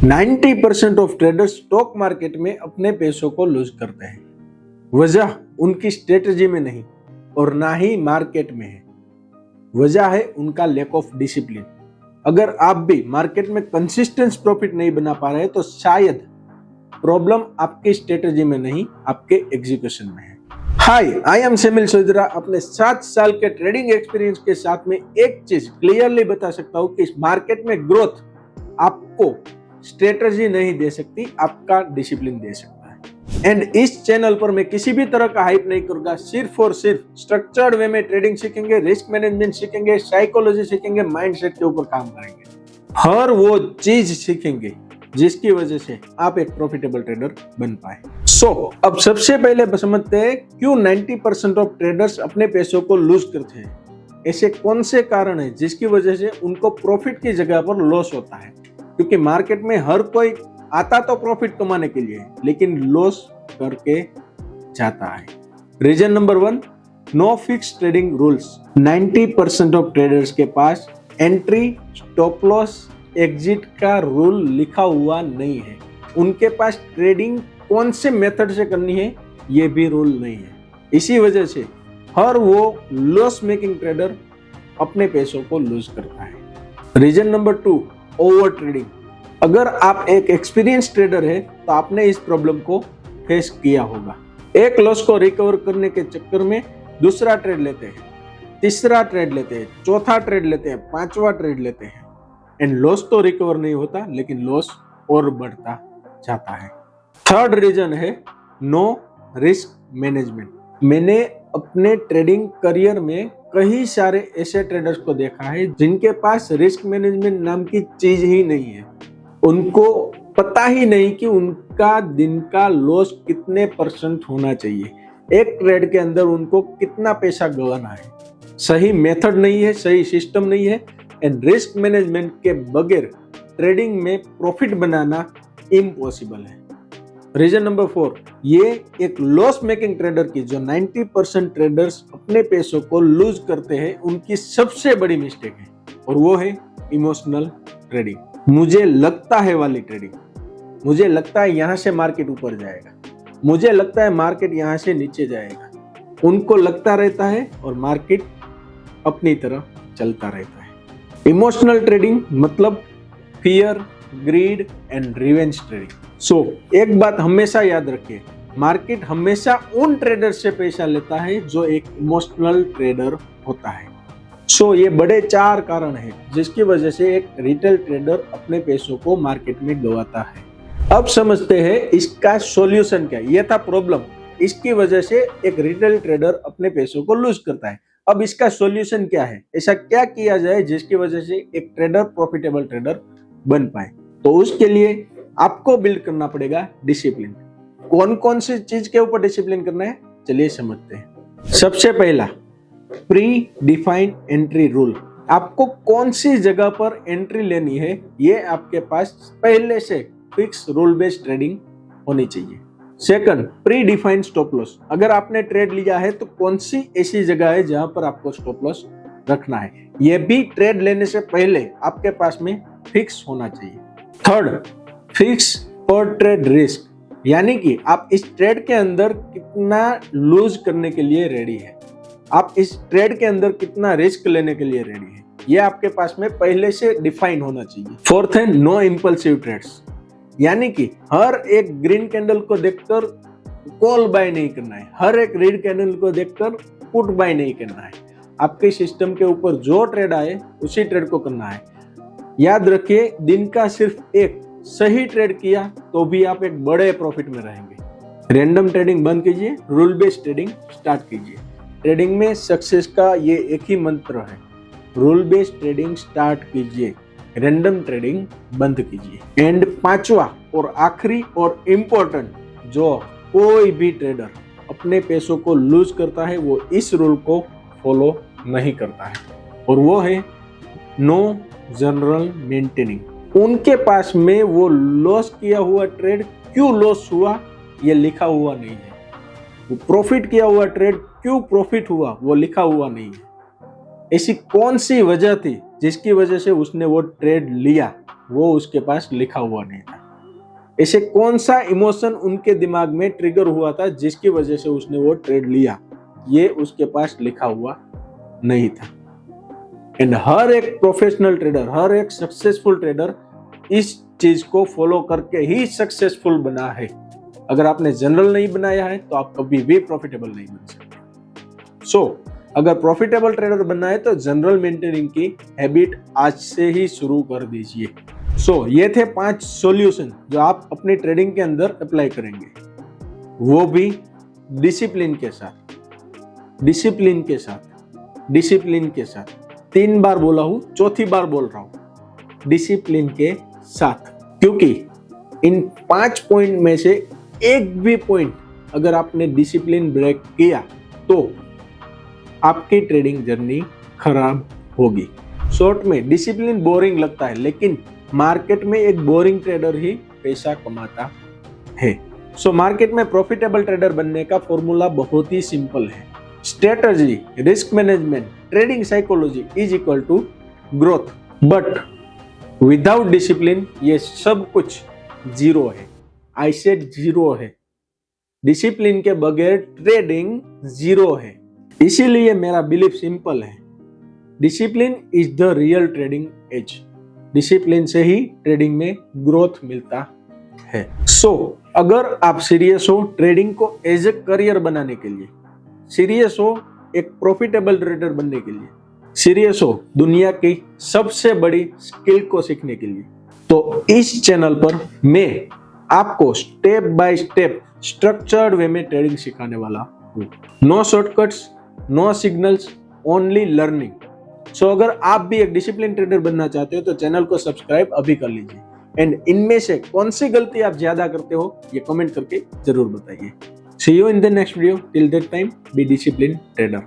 90% of traders stock market में अपने पैसों को लूज करते हैं। वजह उनकी स्ट्रेटजी में नहीं और ना ही मार्केट में है, वजह है उनका लैक ऑफ डिसिप्लिन। अगर आप भी मार्केट में कंसिस्टेंट प्रॉफिट नहीं बना पा रहे तो शायद प्रॉब्लम आपकी स्ट्रेटजी में नहीं, आपके एग्जीक्यूशन में है। हाय, आई एम सेमिल सोजरा। अपने 7 साल के ट्रेडिंग एक्सपीरियंस के साथ में एक चीज क्लियरली बता सकता हूं कि इस मार्केट में ग्रोथ आपको स्ट्रेटजी नहीं दे सकती, आपका डिसिप्लिन दे सकता है। एंड इस चैनल पर मैं किसी भी तरह का हाइप नहीं करूंगा, सिर्फ और सिर्फ स्ट्रक्चर्ड वे में ट्रेडिंग सीखेंगे, रिस्क मैनेजमेंट सीखेंगे, साइकोलॉजी सीखेंगे, माइंडसेट के ऊपर काम करेंगे। हर वो चीज सीखेंगे जिसकी वजह से आप एक प्रॉफिटेबल ट्रेडर बन पाए। अब सबसे पहले समझते हैं क्यों 90% ऑफ ट्रेडर्स अपने पैसों को लूज करते हैं। ऐसे कौन से कारण है जिसकी वजह से उनको प्रॉफिट की जगह पर लॉस होता है? क्योंकि मार्केट में हर कोई आता तो प्रॉफिट कमाने के लिए है, लेकिन लॉस करके जाता है। Reason number 1, no fix trading rules. 90% of traders के पास एंट्री, स्टॉप लॉस, एग्जिट का रूल लिखा हुआ नहीं है। उनके पास ट्रेडिंग कौन से मेथड से करनी है ये भी रूल नहीं है। इसी वजह से हर वो लॉस मेकिंग ट्रेडर अपने पैसों को लूज करता है। Reason number 2, over trading. अगर आप एक एक्सपीरियंस ट्रेडर है तो आपने इस प्रॉब्लम को फेस किया होगा। एक लॉस को रिकवर करने के चक्कर में दूसरा ट्रेड लेते हैं, तीसरा ट्रेड लेते हैं, चौथा ट्रेड लेते हैं, पांचवा ट्रेड लेते हैं, एंड लॉस तो रिकवर नहीं होता, लेकिन लॉस और बढ़ता जाता है। थर्ड रीजन है नो रिस्क मैनेजमेंट। मैंने अपने ट्रेडिंग करियर में कई सारे ऐसे ट्रेडर्स को देखा है जिनके पास रिस्क मैनेजमेंट नाम की चीज ही नहीं है। उनको पता ही नहीं कि उनका दिन का लॉस कितने % होना चाहिए, एक ट्रेड के अंदर उनको कितना पैसा गंवाना है। सही मेथड नहीं है, सही सिस्टम नहीं है, एंड रिस्क मैनेजमेंट के बगैर ट्रेडिंग में प्रॉफिट बनाना इम्पॉसिबल है। रीजन नंबर 4, ये एक लॉस मेकिंग ट्रेडर की जो 90% ट्रेडर्स अपने पैसों को लूज करते हैं उनकी सबसे बड़ी मिस्टेक है, और वो है इमोशनल ट्रेडिंग। मुझे लगता है वाली ट्रेडिंग। मुझे लगता है यहां से मार्केट ऊपर जाएगा, मुझे लगता है मार्केट यहां से नीचे जाएगा। उनको लगता रहता है और मार्केट अपनी तरह चलता रहता है। इमोशनल ट्रेडिंग मतलब fear, grid and revenge trading. एक बात हमेशा याद रखिए, मार्केट हमेशा उन ट्रेडर से पैसा लेता है जो एक इमोशनल ट्रेडर होता है। ये बड़े 4 कारण हैं जिसकी वजह से एक रिटेल ट्रेडर अपने पैसों को मार्केट में गंवाता है। अब समझते हैं इसका सॉल्यूशन क्या है। यह था प्रॉब्लम, इसकी वजह से एक रिटेल ट्रेडर अपने पैसों को लूज करता है। अब इसका सॉल्यूशन क्या है? ऐसा क्या किया जाए जिसकी वजह से एक ट्रेडर प्रॉफिटेबल ट्रेडर बन पाए? तो उसके लिए आपको बिल्ड करना पड़ेगा डिसिप्लिन। कौन कौन सी चीज के ऊपर डिसिप्लिन करना है, चलिए समझते हैं। सबसे पहला, प्री डिफाइंड एंट्री रूल। आपको कौन सी जगह पर एंट्री लेनी है ये आपके पास पहले से फिक्स रूल बेस्ड ट्रेडिंग होनी चाहिए। Second, pre defined stop loss. अगर आपने ट्रेड लिया है तो कौन सी ऐसी जगह है जहां पर आपको स्टॉप लॉस रखना है, यह भी ट्रेड लेने से पहले आपके पास में फिक्स होना चाहिए। थर्ड, फिक्स पर ट्रेड रिस्क, यानी कि आप इस ट्रेड के अंदर कितना लूज करने के लिए रेडी है, आप इस ट्रेड के अंदर कितना रिस्क लेने के लिए रेडी है, ये आपके पास में पहले से डिफाइन होना चाहिए। फोर्थ है नो इंपल्सिव ट्रेड्स, यानी कि हर एक ग्रीन कैंडल को देखकर कॉल बाय नहीं करना है, हर एक रेड कैंडल को देखकर पुट बाय नहीं करना है। आपके सिस्टम के ऊपर जो ट्रेड आए उसी ट्रेड को करना है। याद रखिए, दिन का सिर्फ एक सही ट्रेड किया तो भी आप एक बड़े प्रॉफिट में रहेंगे। रैंडम ट्रेडिंग बंद कीजिए, रूल बेस्ड ट्रेडिंग स्टार्ट कीजिए। ट्रेडिंग में सक्सेस का ये एक ही मंत्र है, रूल बेस्ड ट्रेडिंग स्टार्ट कीजिए, रैंडम ट्रेडिंग बंद कीजिए। एंड 5वां और आखिरी और इम्पोर्टेंट, जो कोई भी ट्रेडर अपने पैसों को लूज करता है वो इस रूल को फॉलो नहीं करता है, और वो है नो जनरल मेंटेनिंग। उनके पास में वो लॉस किया हुआ ट्रेड क्यों लॉस हुआ ये लिखा हुआ नहीं है, वो प्रॉफिट किया हुआ ट्रेड क्यों प्रॉफिट हुआ वो लिखा हुआ नहीं है। ऐसी कौन सी वजह थी जिसकी वजह से उसने वो ट्रेड लिया वो उसके पास लिखा हुआ नहीं था। ऐसे कौन सा इमोशन उनके दिमाग में ट्रिगर हुआ था जिसकी वजह से उसने वो ट्रेड लिया, ये उसके पास लिखा हुआ नहीं था। एंड हर एक प्रोफेशनल ट्रेडर, हर एक सक्सेसफुल ट्रेडर इस चीज को फॉलो करके ही सक्सेसफुल बना है। अगर आपने जनरल नहीं बनाया है तो आप कभी भी प्रॉफिटेबल नहीं बन सकते। सो अगर प्रॉफिटेबल ट्रेडर बनना है तो जनरल मेंटेनिंग की हैबिट आज से ही शुरू कर दीजिए। सो ये थे 5 सॉल्यूशन जो आप अपनी ट्रेडिंग के अंदर अप्लाई करेंगे, वो भी डिसिप्लिन के साथ, डिसिप्लिन के साथ, डिसिप्लिन के साथ। 3 बार बोला हूं, चौथी बार बोल रहा हूं, डिसिप्लिन के साथ। क्योंकि इन 5 पॉइंट में से एक भी पॉइंट अगर आपने डिसिप्लिन ब्रेक किया तो आपकी ट्रेडिंग जर्नी खराब होगी। शॉर्ट में डिसिप्लिन बोरिंग लगता है, लेकिन मार्केट में एक बोरिंग ट्रेडर ही पैसा कमाता है। सो मार्केट में प्रॉफिटेबल ट्रेडर बनने का फॉर्मूला बहुत ही सिंपल है। Strategy, risk management, trading psychology is equal to growth. But without discipline ये सब कुछ जीरो है। आई सेड जीरो है। डिसिप्लिन के बगैर ट्रेडिंग जीरो है। इसीलिए मेरा बिलीफ सिंपल है, discipline is the real trading edge. Discipline से ही ट्रेडिंग में ग्रोथ मिलता है। सो अगर आप सीरियस हो ट्रेडिंग को एज ए करियर बनाने के लिए, सीरियस हो एक प्रॉफिटेबल ट्रेडर बनने के लिए, सीरियस हो दुनिया की सबसे बड़ी स्किल को सीखने के लिए, तो इस चैनल पर मैं आपको step by step structured way में ट्रेडिंग सिखाने वाला हूँ। No shortcuts, no signals, only learning. So अगर आप भी एक डिसिप्लिन ट्रेडर बनना चाहते हो तो चैनल को सब्सक्राइब अभी कर लीजिए। एंड इनमें से कौन सी गलती आप ज्यादा करते हो ये कमेंट करके जरूर बताइए। See you in the next video. Till that time be discipline trader.